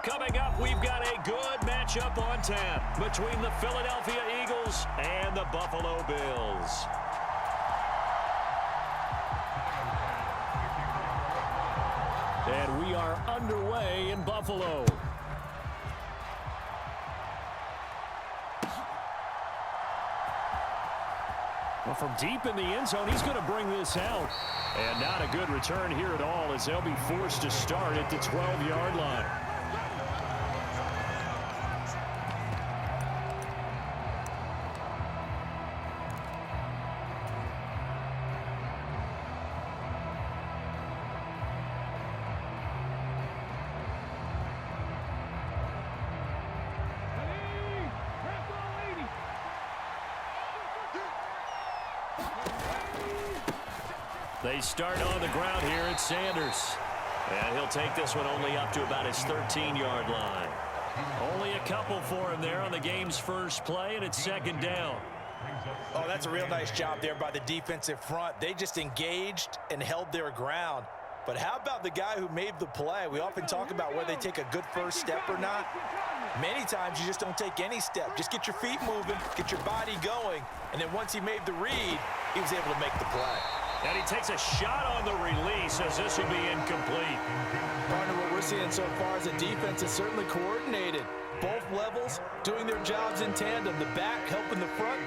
Coming up, we've got a good matchup on tap between the Philadelphia Eagles and the Buffalo Bills. And we are underway in Buffalo. Well, from deep in the end zone, he's going to bring this out. And not a good return here at all as they'll be forced to start at the 12-yard line. They start on the ground here at Sanders. And he'll take this one only up to about his 13-yard line. Only a couple for him there on the game's first play, and it's second down. Oh, that's a real nice job there by the defensive front. They just engaged and held their ground. But how about the guy who made the play? We often talk about whether they take a good first step or not. Many times you just don't take any step. Just get your feet moving, get your body going, and then once he made the read, he was able to make the play. And he takes a shot on the release as this will be incomplete. Partner, what we're seeing so far is the defense is certainly coordinated. Both levels doing their jobs in tandem. The back helping the front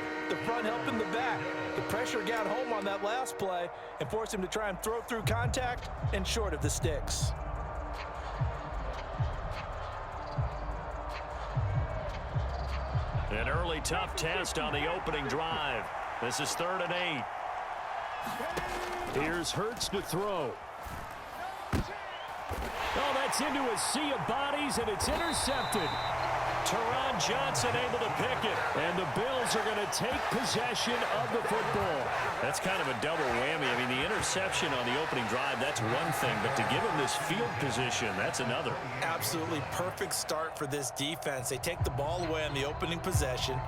helping the back. The pressure got home on that last play and forced him to try and throw through contact and short of the sticks. An early tough test on the opening drive. This is 3rd and 8. Here's Hurts to throw. Oh, that's into a sea of bodies, and it's intercepted. Teron Johnson able to pick it, and the Bills are going to take possession of the football. That's kind of a double whammy. I mean, the interception on the opening drive, that's one thing, but to give him this field position, that's another. Absolutely perfect start for this defense. They take the ball away on the opening possession.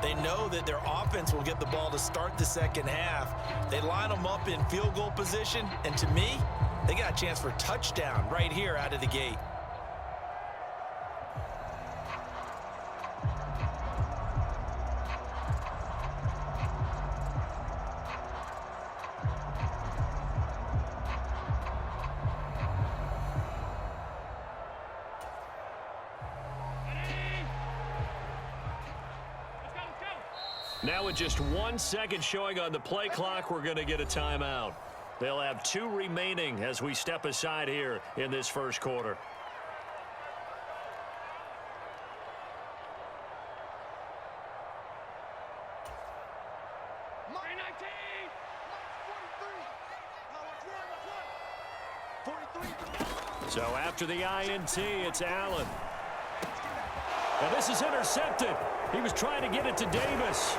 They know that their offense will get the ball to start the second half. They line them up in field goal position, and to me, they got a chance for a touchdown right here out of the gate. Now with just 1 second showing on the play clock, we're going to get a timeout. They'll have 2 remaining as we step aside here in this first quarter. So after the INT, it's Allen. And this is intercepted. He was trying to get it to Davis.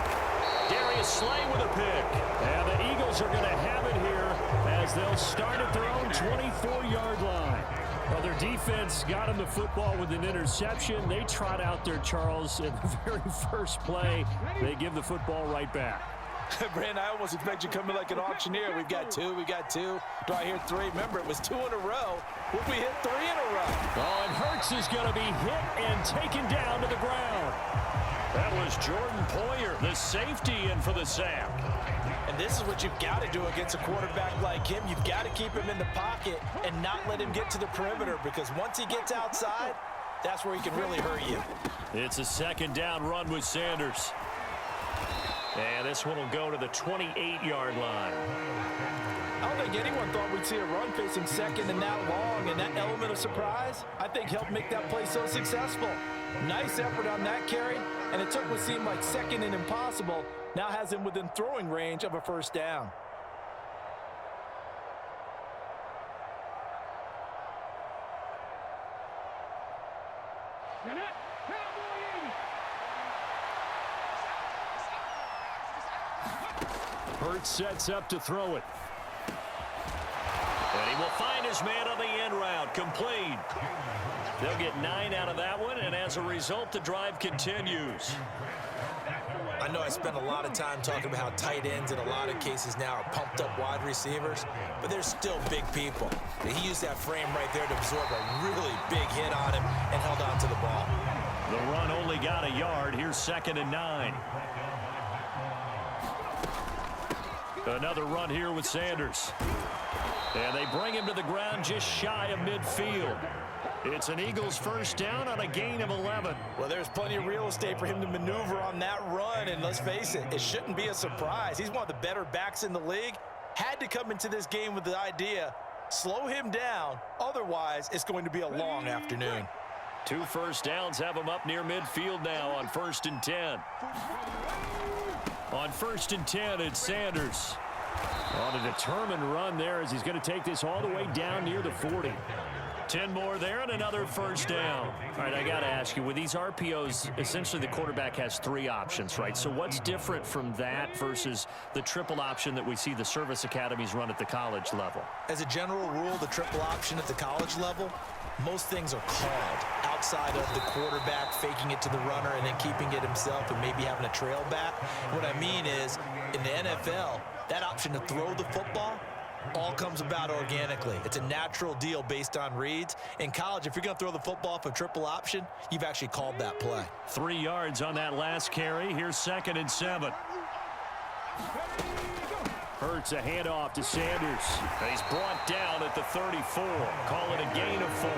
Darius Slay with a pick. And the Eagles are going to have it here as they'll start at their own 24-yard line. Well, their defense got him the football with an interception. They trot out there, Charles, in the very first play. They give the football right back. Brandon, I almost expect you to come in like an auctioneer. We've got two. Do I hear 3? Remember, it was 2 in a row. Would we hit 3 in a row? Oh, and Hurts is going to be hit and taken down to the ground. That was Jordan Poyer, the safety, in for the sack. And this is what you've got to do against a quarterback like him. You've got to keep him in the pocket and not let him get to the perimeter, because once he gets outside, that's where he can really hurt you. It's a second down run with Sanders. And this one will go to the 28-yard line. I don't think anyone thought we'd see a run facing second and that long, and that element of surprise, I think, helped make that play so successful. Nice effort on that carry, and it took what seemed like second and impossible, now has him within throwing range of a first down. Hurts sets up to throw it. And he will find his man on the end route. Complete. They'll get 9 out of that one, and as a result, the drive continues. I know I spent a lot of time talking about how tight ends in a lot of cases now are pumped up wide receivers, but they're still big people. He used that frame right there to absorb a really big hit on him and held on to the ball. The run only got a yard. Here's 2nd and 9. Another run here with Sanders. And they bring him to the ground just shy of midfield. It's an Eagles first down on a gain of 11. Well, there's plenty of real estate for him to maneuver on that run, and let's face it, it shouldn't be a surprise. He's one of the better backs in the league. Had to come into this game with the idea, slow him down, otherwise it's going to be a long afternoon. 2 first downs have him up near midfield now on 1st and 10. On 1st and 10, it's Sanders. On a determined run there as he's going to take this all the way down near the 40. 10 more there and another first down. All right, I got to ask you, with these RPOs, essentially the quarterback has 3 options, right? So what's different from that versus the triple option that we see the service academies run at the college level? As a general rule, the triple option at the college level, most things are called outside of the quarterback faking it to the runner and then keeping it himself and maybe having a trail back. What I mean is, in the NFL, that option to throw the football all comes about organically. It's a natural deal based on reads. In college, if you're going to throw the football off a triple option, you've actually called that play. 3 yards on that last carry. Here's 2nd and 7. Hurts a handoff to Sanders. He's brought down at the 34. Call it a gain of 4.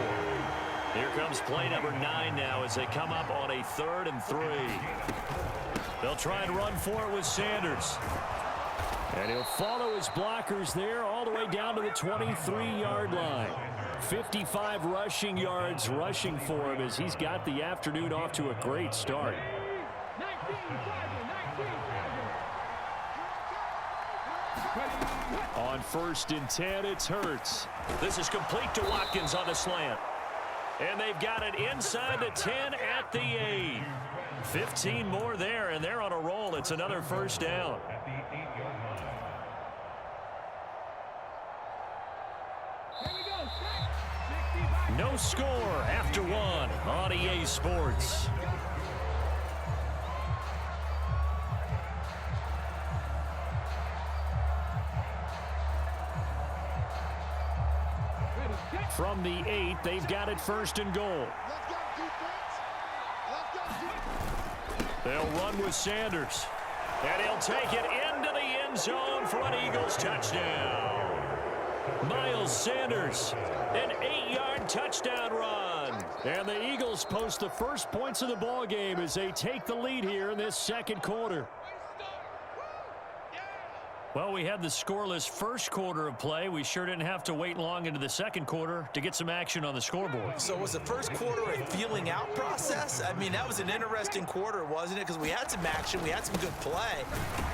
Here comes play number 9 now as they come up on a 3rd and 3. They'll try and run for it with Sanders. And he'll follow his blockers there all the way down to the 23-yard line. 55 rushing yards rushing for him as he's got the afternoon off to a great start. On 1st and 10, it's Hurts. This is complete to Watkins on the slant. And they've got it inside the 10 at the 8. 15 more there, and they're on a roll. It's another first down. No score after 1 on EA Sports. From the 8, they've got it 1st and goal. They'll run with Sanders. And he'll take it into the end zone for an Eagles touchdown. Miles Sanders, an 8-yard touchdown run. And the Eagles post the first points of the ball game as they take the lead here in this 2nd quarter. Well, we had the scoreless first quarter of play. We sure didn't have to wait long into the 2nd quarter to get some action on the scoreboard. So was the first quarter a feeling out process? I mean, that was an interesting quarter, wasn't it? Because we had some action, we had some good play,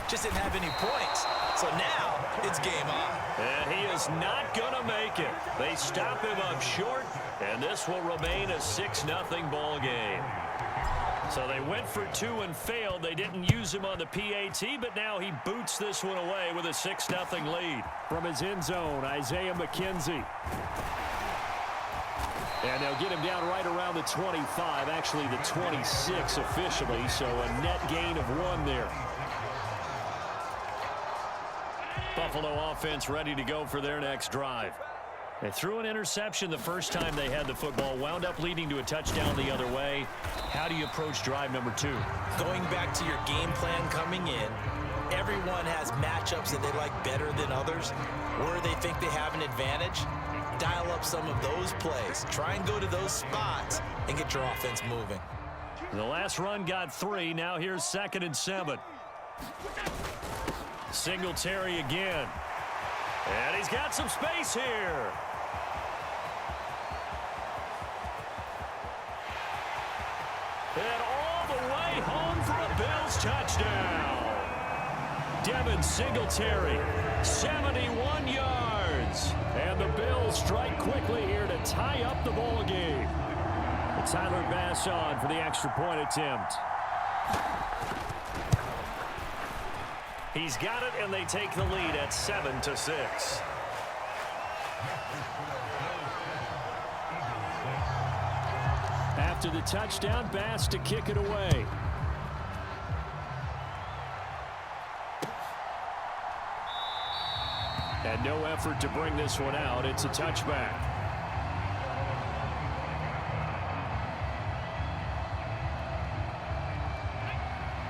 just didn't have any points. So now it's game on. And he is not going to make it. They stop him up short, and this will remain a 6-0 ball game. So they went for 2 and failed. They didn't use him on the PAT, but now he boots this one away with a 6-0 lead. From his end zone, Isaiah McKenzie. And they'll get him down right around the 25, actually the 26 officially, so a net gain of 1 there. Buffalo offense ready to go for their next drive. They threw an interception the first time they had the football, wound up leading to a touchdown the other way. How do you approach drive number 2? Going back to your game plan coming in, everyone has matchups that they like better than others, where they think they have an advantage. Dial up some of those plays. Try and go to those spots and get your offense moving. The last run got 3. Now here's 2nd and 7. Singletary again. And he's got some space here. And all the way home for a Bills touchdown. Devin Singletary, 71 yards. And the Bills strike quickly here to tie up the ball game. And Tyler Bass on for the extra point attempt. He's got it, and they take the lead at 7-6. After the touchdown, Bass to kick it away. And no effort to bring this one out. It's a touchback.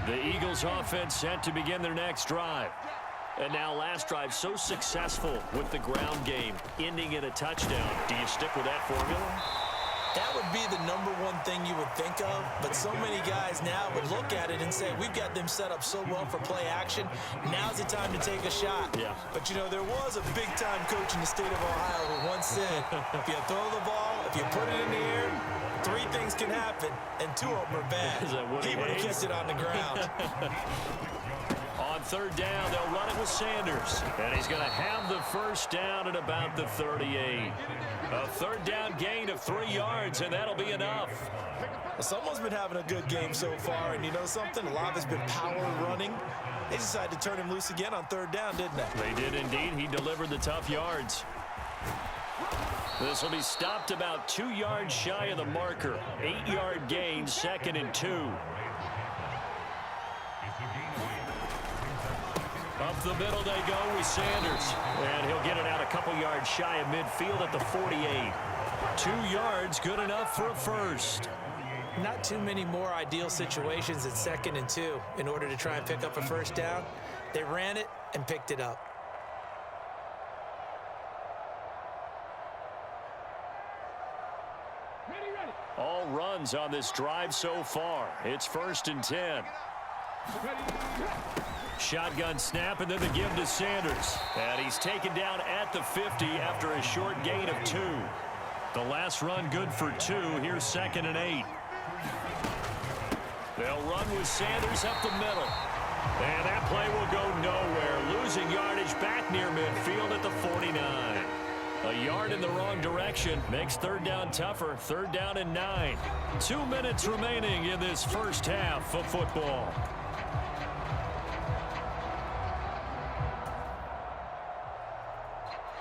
The Eagles offense set to begin their next drive. And now last drive so successful with the ground game, ending in a touchdown. Do you stick with that formula? That would be the number one thing you would think of, but so many guys now would look at it and say, we've got them set up so well for play action. Now's the time to take a shot. Yeah. But, you know, there was a big-time coach in the state of Ohio who once said, if you throw the ball, if you put it in the air, 3 things can happen, and 2 of them are bad. He would have kicked it on the ground. On third down, they'll run it with Sanders. And he's going to have the first down at about the 38. A third down gain of 3 yards, and that'll be enough. Well, someone's been having a good game so far, and you know something? A lot of it's been power running. They decided to turn him loose again on third down, didn't they? They did indeed. He delivered the tough yards. This will be stopped about 2 yards shy of the marker. 8-yard gain, 2nd and 2. Up the middle they go with Sanders. And he'll get it out a couple yards shy of midfield at the 48. 2 yards, good enough for a first. Not too many more ideal situations at 2nd and 2 in order to try and pick up a first down. They ran it and picked it up. All runs on this drive so far. It's 1st and 10. Shotgun snap, and then the give to Sanders. And he's taken down at the 50 after a short gain of 2. The last run good for 2. Here's 2nd and 8. They'll run with Sanders up the middle. And that play will go nowhere. Losing yardage back near midfield at the 49. A yard in the wrong direction makes third down tougher. 3rd down and 9. 2 minutes remaining in this first half of football.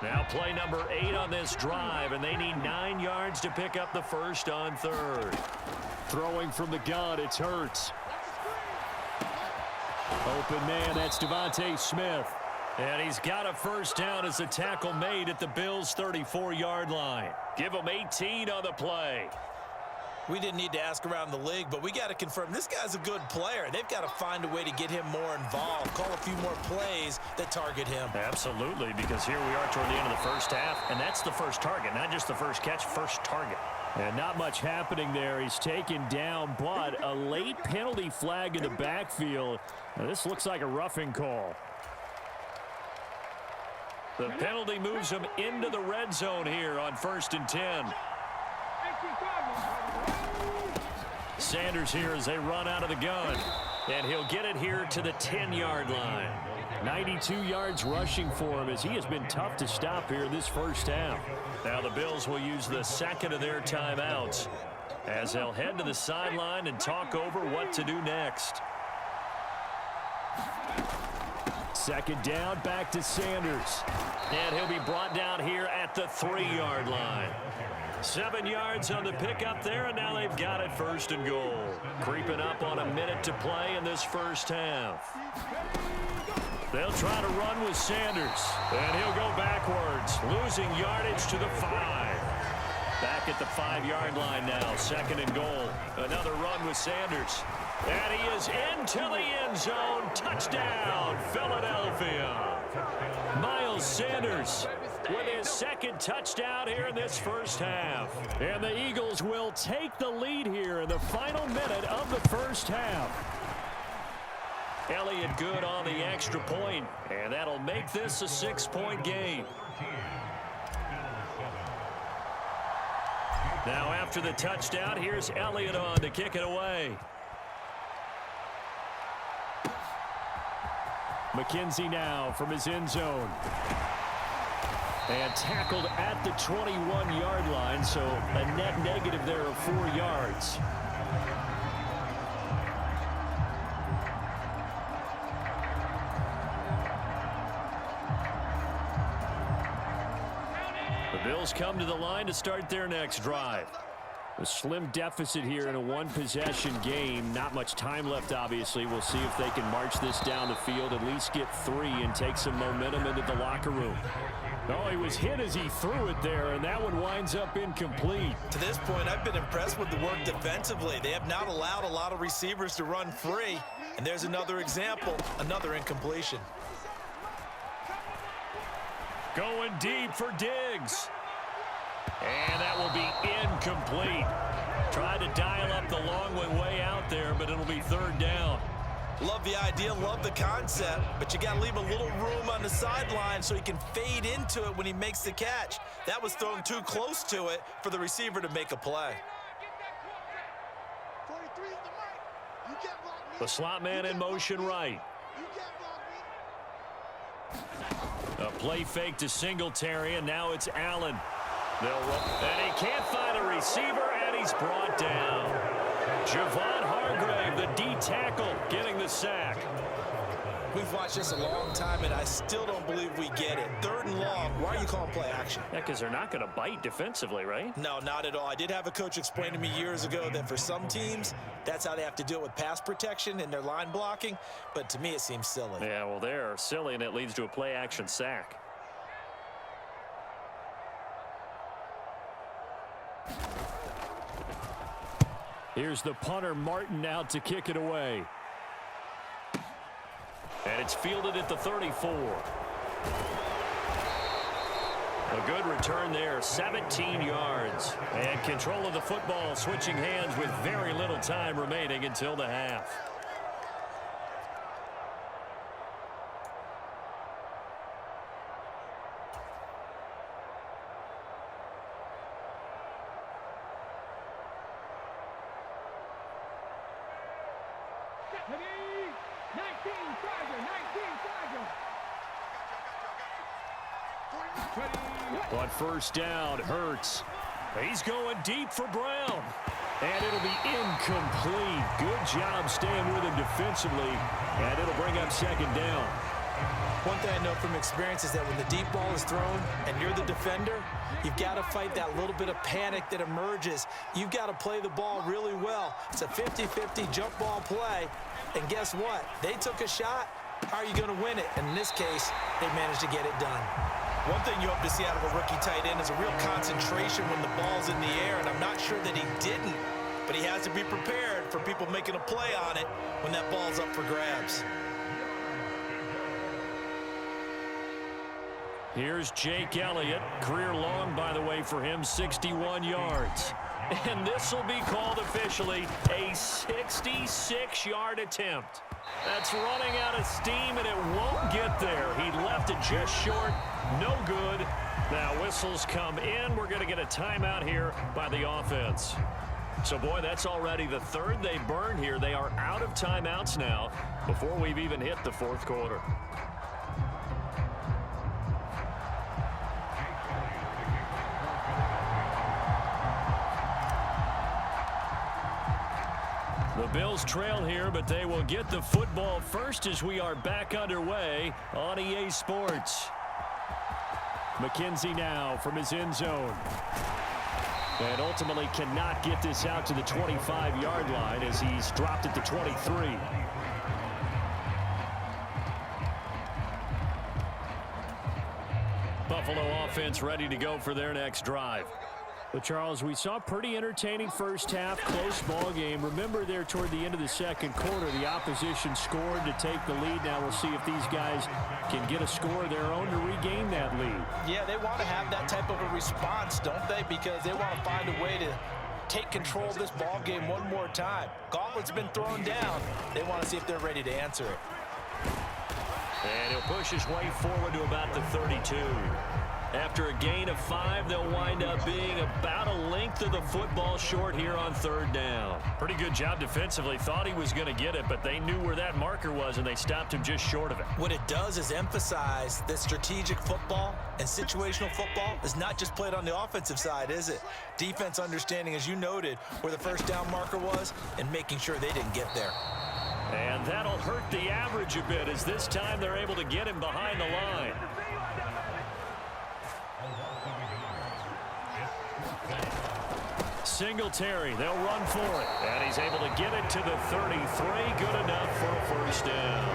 Now play number 8 on this drive, and they need 9 yards to pick up the first on 3rd. Throwing from the gun, it's Hurts. Open man, that's Devontae Smith. And he's got a first down as a tackle made at the Bills' 34-yard line. Give him 18 on the play. We didn't need to ask around the league, but we got to confirm this guy's a good player. They've got to find a way to get him more involved, call a few more plays that target him. Absolutely, because here we are toward the end of the first half, and that's the first target, not just the first catch, first target. And not much happening there. He's taken down, but a late penalty flag in the backfield. Now, this looks like a roughing call. The penalty moves him into the red zone here on 1st and 10. Sanders here as they run out of the gun. And he'll get it here to the 10-yard line. 92 yards rushing for him as he has been tough to stop here this first half. Now the Bills will use the 2nd of their timeouts as they'll head to the sideline and talk over what to do next. 2nd down, back to Sanders. And he'll be brought down here at the 3-yard line. 7 yards on the pickup there, and now they've got it 1st and goal. Creeping up on a minute to play in this first half. They'll try to run with Sanders, and he'll go backwards, losing yardage to the 5. Back at the 5-yard line now, 2nd and goal. Another run with Sanders. And he is into the end zone. Touchdown, Philadelphia. Miles Sanders with his 2nd touchdown here in this first half. And the Eagles will take the lead here in the final minute of the first half. Elliott good on the extra point, and that'll make this a 6-point game. Now after the touchdown, here's Elliott on to kick it away. McKenzie now from his end zone. And tackled at the 21-yard line, so a net negative there of 4 yards. The Bills come to the line to start their next drive. A slim deficit here in a one-possession game. Not much time left, obviously. We'll see if they can march this down the field, at least get 3 and take some momentum into the locker room. Oh, he was hit as he threw it there, and that one winds up incomplete. To this point, I've been impressed with the work defensively. They have not allowed a lot of receivers to run free. And there's another example, another incompletion. Going deep for Diggs. And that will be incomplete. Tried to dial up the long way out there, but it'll be 3rd down. Love the idea, love the concept, but you got to leave a little room on the sideline so he can fade into it when he makes the catch. That was thrown too close to it for the receiver to make a play. The slot man in motion right. A play fake to Singletary, and now it's Allen. And he can't find a receiver, and he's brought down. Javon Hargrave, the D tackle, getting the sack. We've watched this a long time, and I still don't believe we get it. 3rd and long, why are you calling play action? Yeah, because they're not going to bite defensively, right? No, not at all. I did have a coach explain to me years ago that for some teams, that's how they have to deal with pass protection and their line blocking, but to me it seems silly. Yeah, well, they're silly, and it leads to a play action sack. Here's the punter, Martin, out to kick it away. And it's fielded at the 34. A good return there, 17 yards. And control of the football, switching hands with very little time remaining until the half. On 1st down, Hurts. He's going deep for Brown. And it'll be incomplete. Good job staying with him defensively. And it'll bring up 2nd down. One thing I know from experience is that when the deep ball is thrown and you're the defender, you've got to fight that little bit of panic that emerges. You've got to play the ball really well. It's a 50-50 jump ball play. And guess what? They took a shot. How are you going to win it? And in this case, they managed to get it done. One thing you hope to see out of a rookie tight end is a real concentration when the ball's in the air, and I'm not sure that he didn't, but he has to be prepared for people making a play on it when that ball's up for grabs. Here's Jake Elliott. Career long, by the way, for him, 61 yards. And this will be called officially a 66-yard attempt. That's running out of steam, and it won't get there. He left it just short. No good. Now whistles come in. We're going to get a timeout here by the offense. So, boy, that's already the 3rd they burned here. They are out of timeouts now before we've even hit the 4th quarter. The Bills trail here, but they will get the football first as we are back underway on EA Sports. McKenzie now from his end zone. And ultimately cannot get this out to the 25-yard line as he's dropped at the 23. Buffalo offense ready to go for their next drive. Well, Charles, we saw a pretty entertaining first half, close ball game. Remember there toward the end of the 2nd quarter, the opposition scored to take the lead. Now we'll see if these guys can get a score of their own to regain that lead. Yeah, they want to have that type of a response, don't they? Because they want to find a way to take control of this ball game one more time. Gauntlet's been thrown down. They want to see if they're ready to answer it. And he'll push his way forward to about the 32. After a gain of 5, they'll wind up being about a length of the football short here on 3rd down. Pretty good job defensively. Thought he was going to get it, but they knew where that marker was, and they stopped him just short of it. What it does is emphasize that strategic football and situational football is not just played on the offensive side, is it? Defense understanding, as you noted, where the 1st down marker was and making sure they didn't get there. And that'll hurt the average a bit as this time they're able to get him behind the line. Singletary. They'll run for it. And he's able to get it to the 33. Good enough for a first down.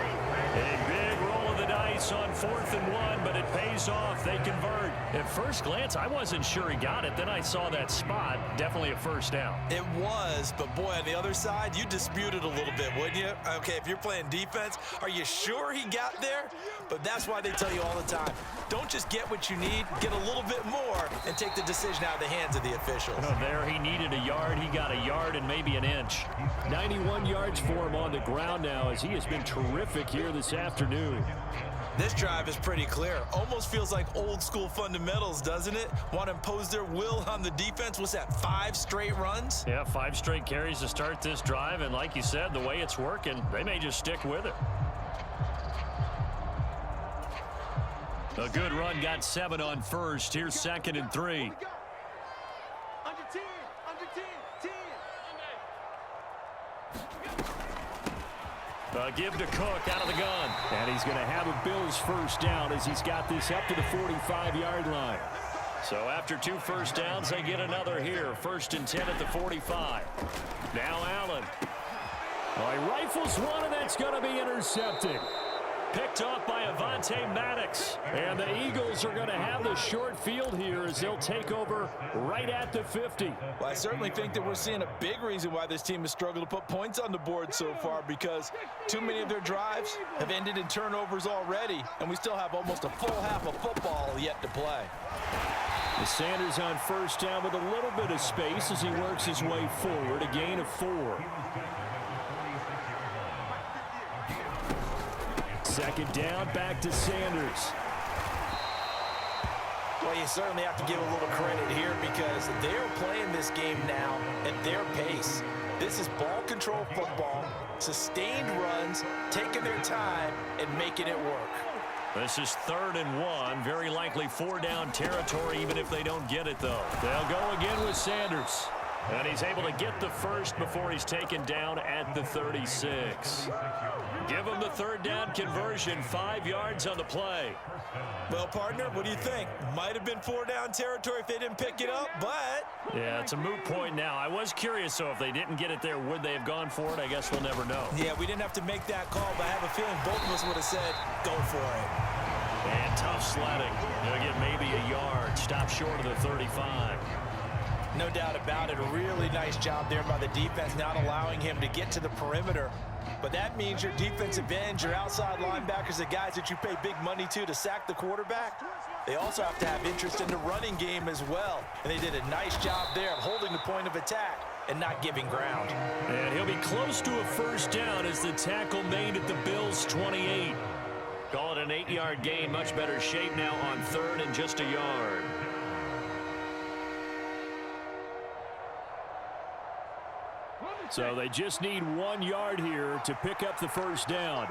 A big roll of the dice on 4th and 1, but it pays off. They convert. At first glance, I wasn't sure he got it. Then I saw that spot. Definitely a first down. It was, but boy, on the other side, you dispute it a little bit, wouldn't you? Okay, if you're playing defense, are you sure he got there? But that's why they tell you all the time, don't just get what you need, get a little bit more, and take the decision out of the hands of the officials. Oh, there he needed a yard. He got a yard and maybe an inch. 91 yards for him on the ground now as he has been terrific here this afternoon. This drive is pretty clear. Almost feels like old school fundamentals, doesn't it? Want to impose their will on the defense. What's that, 5 straight runs? Yeah, 5 straight carries to start this drive. And like you said, the way it's working, they may just stick with it. A good run, got 7 on first. Here's 2nd and 3. Under 10, under 10, 10. Give to Cook out of the gun. And he's going to have a Bills first down as he's got this up to the 45-yard line. So after 2 first downs, they get another here. 1st and 10 at the 45. Now Allen. Well, he rifles one, and that's going to be intercepted. Picked off by Avonte Maddox. And the Eagles are going to have the short field here as they'll take over right at the 50. Well, I certainly think that we're seeing a big reason why this team has struggled to put points on the board so far, because too many of their drives have ended in turnovers already, and we still have almost a full half of football yet to play. Sanders on first down with a little bit of space as he works his way forward. A gain of 4. 2nd down, back to Sanders. Well, you certainly have to give a little credit here because they're playing this game now at their pace. This is ball control football, sustained runs, taking their time, and making it work. This is 3rd and 1. Very likely 4-down territory, even if they don't get it, though. They'll go again with Sanders. And he's able to get the first before he's taken down at the 36. Give him the 3rd down conversion, 5 yards on the play. Well, partner, what do you think? Might have been 4-down territory if they didn't pick it up, but... Yeah, it's a moot point now. I was curious, so if they didn't get it there, would they have gone for it? I guess we'll never know. Yeah, we didn't have to make that call, but I have a feeling both of us would have said, go for it. And tough sledding. He'll get maybe a yard. Stop short of the 35. No doubt about it. A really nice job there by the defense, not allowing him to get to the perimeter. But that means your defensive ends, your outside linebackers, the guys that you pay big money to sack the quarterback, they also have to have interest in the running game as well. And they did a nice job there of holding the point of attack and not giving ground. And he'll be close to a first down as the tackle made at the Bills' 28. Call it an 8-yard gain. Much better shape now on 3rd and just a yard. So they just need 1 yard here to pick up the first down.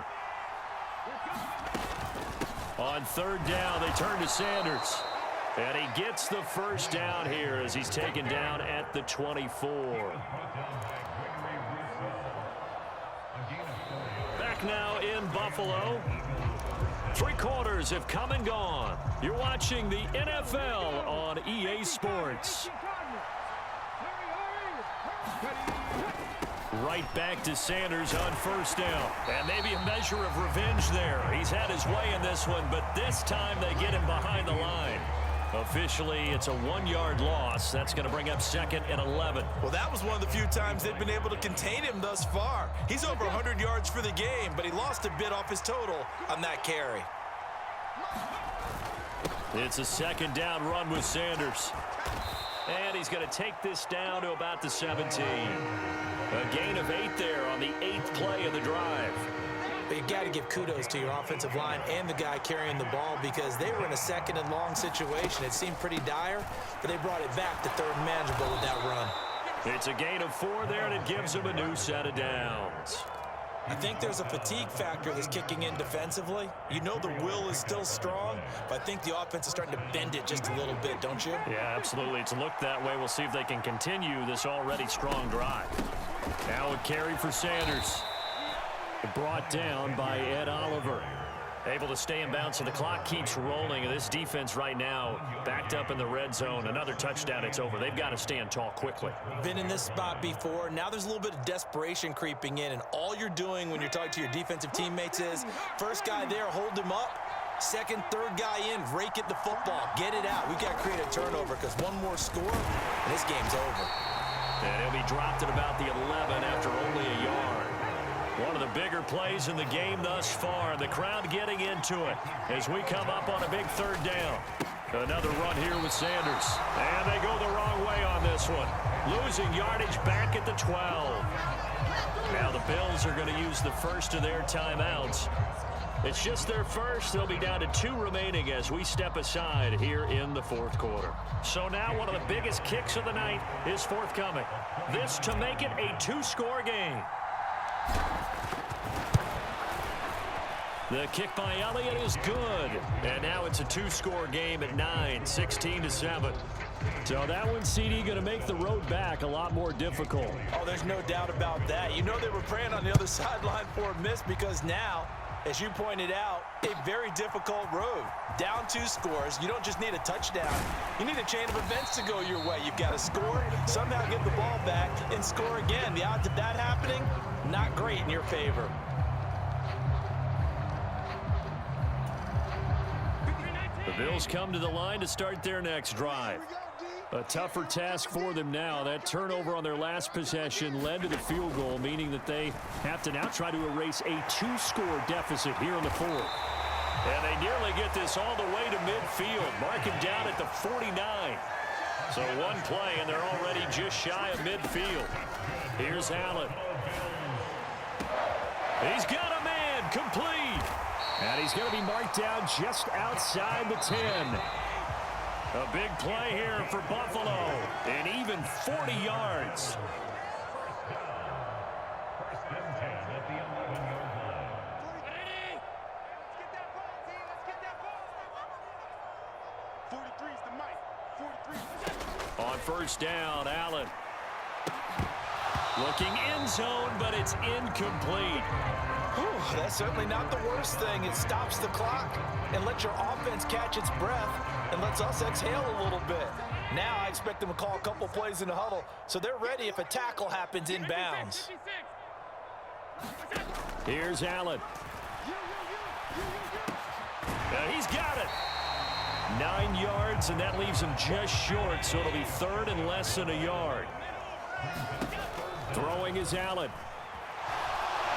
On 3rd down, they turn to Sanders. And he gets the first down here as he's taken down at the 24. Back now in Buffalo. 3 quarters have come and gone. You're watching the NFL on EA Sports. Right back to Sanders on first down. And maybe a measure of revenge there. He's had his way in this one, but this time they get him behind the line. Officially, it's a 1-yard loss. That's going to bring up 2nd and 11. Well, that was one of the few times they've been able to contain him thus far. He's over 100 yards for the game, but he lost a bit off his total on that carry. It's a 2nd down run with Sanders. And he's going to take this down to about the 17. A gain of 8 there on the 8th play of the drive. But you got to give kudos to your offensive line and the guy carrying the ball because they were in a 2nd and long situation. It seemed pretty dire, but they brought it back to 3rd and manageable with that run. It's a gain of 4 there, and it gives them a new set of downs. I think there's a fatigue factor that's kicking in defensively. You know the will is still strong, but I think the offense is starting to bend it just a little bit, don't you? Yeah, absolutely. It's looked that way. We'll see if they can continue this already strong drive. Now a carry for Sanders. Brought down by Ed Oliver. Able to stay in bounds, so the clock keeps rolling. And this defense right now backed up in the red zone. Another touchdown, it's over. They've got to stand tall quickly. Been in this spot before. Now there's a little bit of desperation creeping in, and all you're doing when you're talking to your defensive teammates is first guy there, hold him up. Second, third guy in, rake at the football. Get it out. We've got to create a turnover because one more score, and this game's over. And he'll be dropped at about the 11 after only a yard. One of the bigger plays in the game thus far. The crowd getting into it as we come up on a big third down. Another run here with Sanders. And they go the wrong way on this one. Losing yardage back at the 12. Now the Bills are going to use the first of their timeouts. It's just their first. They'll be down to 2 remaining as we step aside here in the fourth quarter. So now one of the biggest kicks of the night is forthcoming. This to make it a 2-score game. The kick by Elliott is good. And now it's a 2-score game at 9, 16-7. So that one, CD, going to make the road back a lot more difficult. Oh, there's no doubt about that. You know they were praying on the other sideline for a miss because now, as you pointed out, a very difficult road. Down 2 scores. You don't just need a touchdown. You need a chain of events to go your way. You've got to score, somehow get the ball back, and score again. The odds of that happening, not great in your favor. The Bills come to the line to start their next drive. A tougher task for them now. That turnover on their last possession led to the field goal, meaning that they have to now try to erase a 2-score deficit here in the fourth. And they nearly get this all the way to midfield. Mark him down at the 49. So one play, and they're already just shy of midfield. Here's Allen. He's got a man complete. And he's going to be marked down just outside the 10. A big play here for Buffalo, and even 40 yards. On first down, Allen. Looking end zone, but it's incomplete. Whew, that's certainly not the worst thing. It stops the clock and lets your offense catch its breath and lets us exhale a little bit. Now I expect them to call a couple plays in the huddle so they're ready if a tackle happens inbounds. Here's Allen. He's got it. 9 yards, and that leaves him just short, so it'll be third and less than a yard. Throwing is Allen.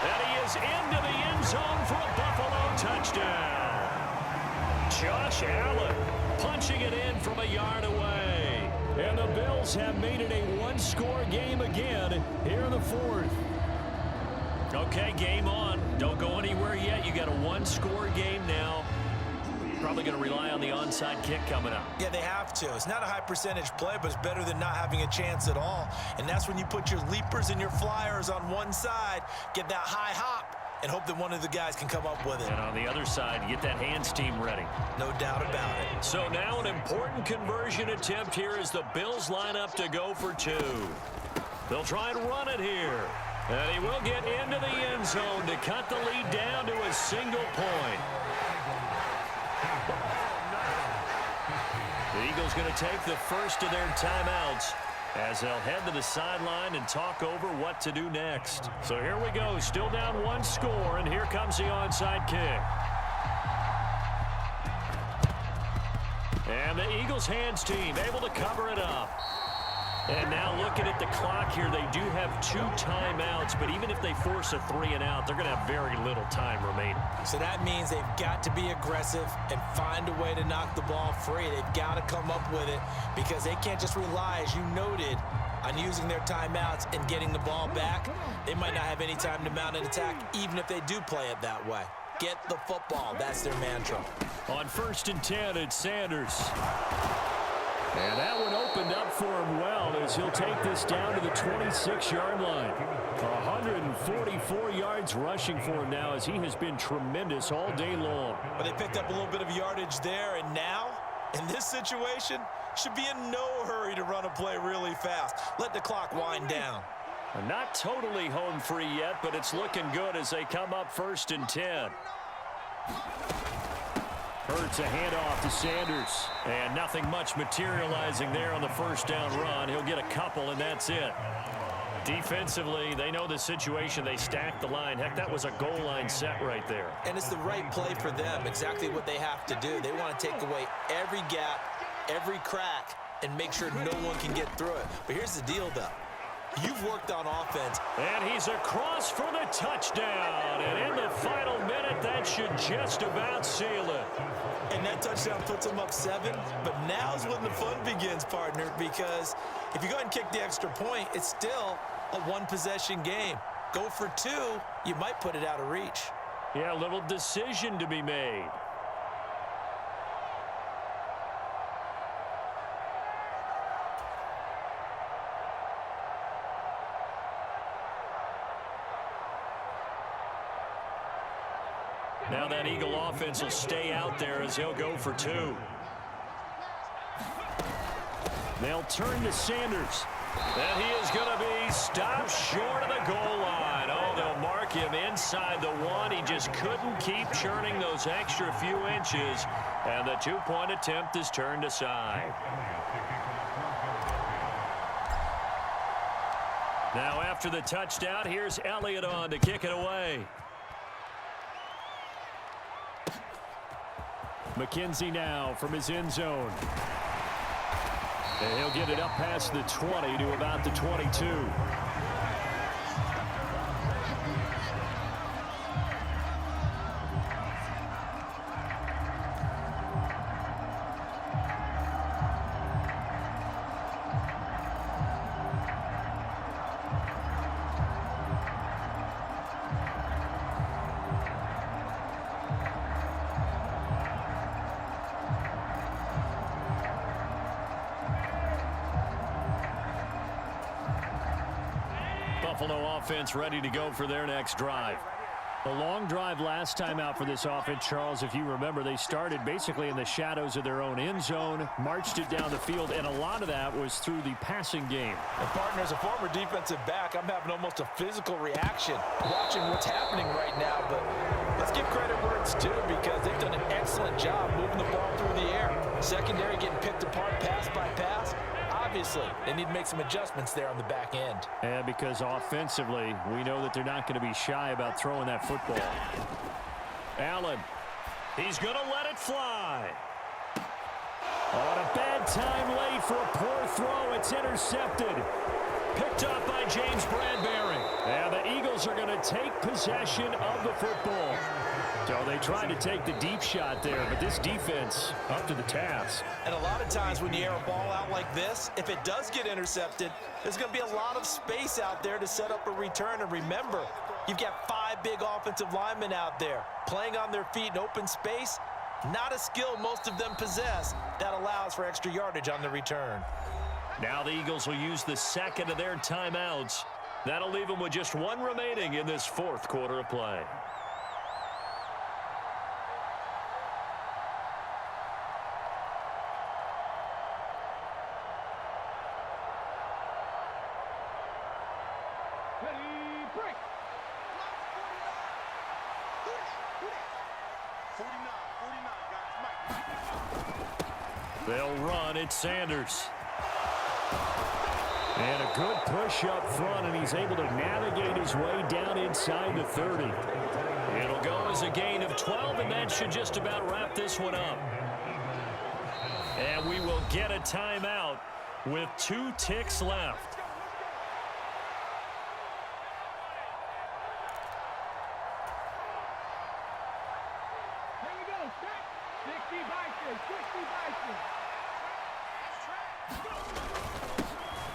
And he is into the end zone for a Buffalo touchdown. Josh Allen punching it in from a yard away. And the Bills have made it a 1-score game again here in the fourth. Okay, game on. Don't go anywhere yet. You got a 1-score game now. Probably going to rely on the onside kick coming up. Yeah, they have to. It's not a high percentage play, but it's better than not having a chance at all. And that's when you put your leapers and your flyers on one side, get that high hop, and hope that one of the guys can come up with it. And on the other side, get that hands team ready. No doubt about it. So now an important conversion attempt here as the Bills line up to go for 2. They'll try and run it here. And he will get into the end zone to cut the lead down to a single point. The Eagles going to take the first of their timeouts as they'll head to the sideline and talk over what to do next. So here we go, still down 1 score, and here comes the onside kick. And the Eagles hands team able to cover it up. And now looking at the clock here, they do have 2 timeouts, but even if they force a 3-and-out, they're going to have very little time remaining. So that means they've got to be aggressive and find a way to knock the ball free. They've got to come up with it because they can't just rely, as you noted, on using their timeouts and getting the ball back. They might not have any time to mount an attack, even if they do play it that way. Get the football. That's their mantra. On 1st and 10, it's Sanders. And that one opened up for him well as he'll take this down to the 26-yard line. 144 yards rushing for him now as he has been tremendous all day long. But they picked up a little bit of yardage there, and now, in this situation, should be in no hurry to run a play really fast. Let the clock wind down. Not totally home free yet, but it's looking good as they come up 1st and 10. Hurts a handoff to Sanders. And nothing much materializing there on the first down run. He'll get a couple, and that's it. Defensively, they know the situation. They stacked the line. Heck, that was a goal line set right there. And it's the right play for them, exactly what they have to do. They want to take away every gap, every crack, and make sure no one can get through it. But here's the deal, though. You've worked on offense. And he's across for the touchdown. And in the final minute, that should just about seal it. And that touchdown puts them up 7. But now's when the fun begins, partner, because if you go ahead and kick the extra point, it's still a one-possession game. Go for 2, you might put it out of reach. Yeah, a little decision to be made. Now that Eagle offense will stay out there as he'll go for 2. They'll turn to Sanders. And he is going to be stopped short of the goal line. Oh, they'll mark him inside the 1. He just couldn't keep churning those extra few inches. And the 2-point attempt is turned aside. Now after the touchdown, here's Elliott on to kick it away. McKenzie now from his end zone. And he'll get it up past the 20 to about the 22. Buffalo offense ready to go for their next drive. A long drive last time out for this offense, Charles. If you remember, they started basically in the shadows of their own end zone, marched it down the field, and a lot of that was through the passing game. And partner, as a former defensive back, I'm having almost a physical reaction watching what's happening right now. But let's give credit where it's due, because they've done an excellent job moving the ball through the air. Secondary getting picked apart pass by pass. Obviously, they need to make some adjustments there on the back end. And because offensively, we know that they're not going to be shy about throwing that football. Allen, he's going to let it fly. On a bad time late for a poor throw. It's intercepted. Picked up by James Bradbury. And the Eagles are going to take possession of the football. So they tried to take the deep shot there, but this defense up to the task. And a lot of times when you air a ball out like this, if it does get intercepted, there's going to be a lot of space out there to set up a return. And remember, you've got 5 big offensive linemen out there playing on their feet in open space. Not a skill most of them possess that allows for extra yardage on the return. Now the Eagles will use the second of their timeouts. That'll leave them with just 1 remaining in this 4th quarter of play. They'll run. It's Sanders. And a good push up front, and he's able to navigate his way down inside the 30. It'll go as a gain of 12, and that should just about wrap this one up. And we will get a timeout with 2 ticks left.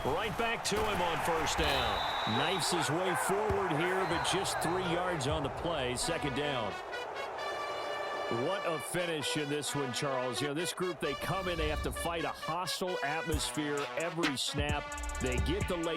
Right back to him on first down. Knifes his way forward here, but just 3 yards on the play. Second down. What a finish in this one, Charles. You know, this group, they come in, they have to fight a hostile atmosphere every snap. They get the late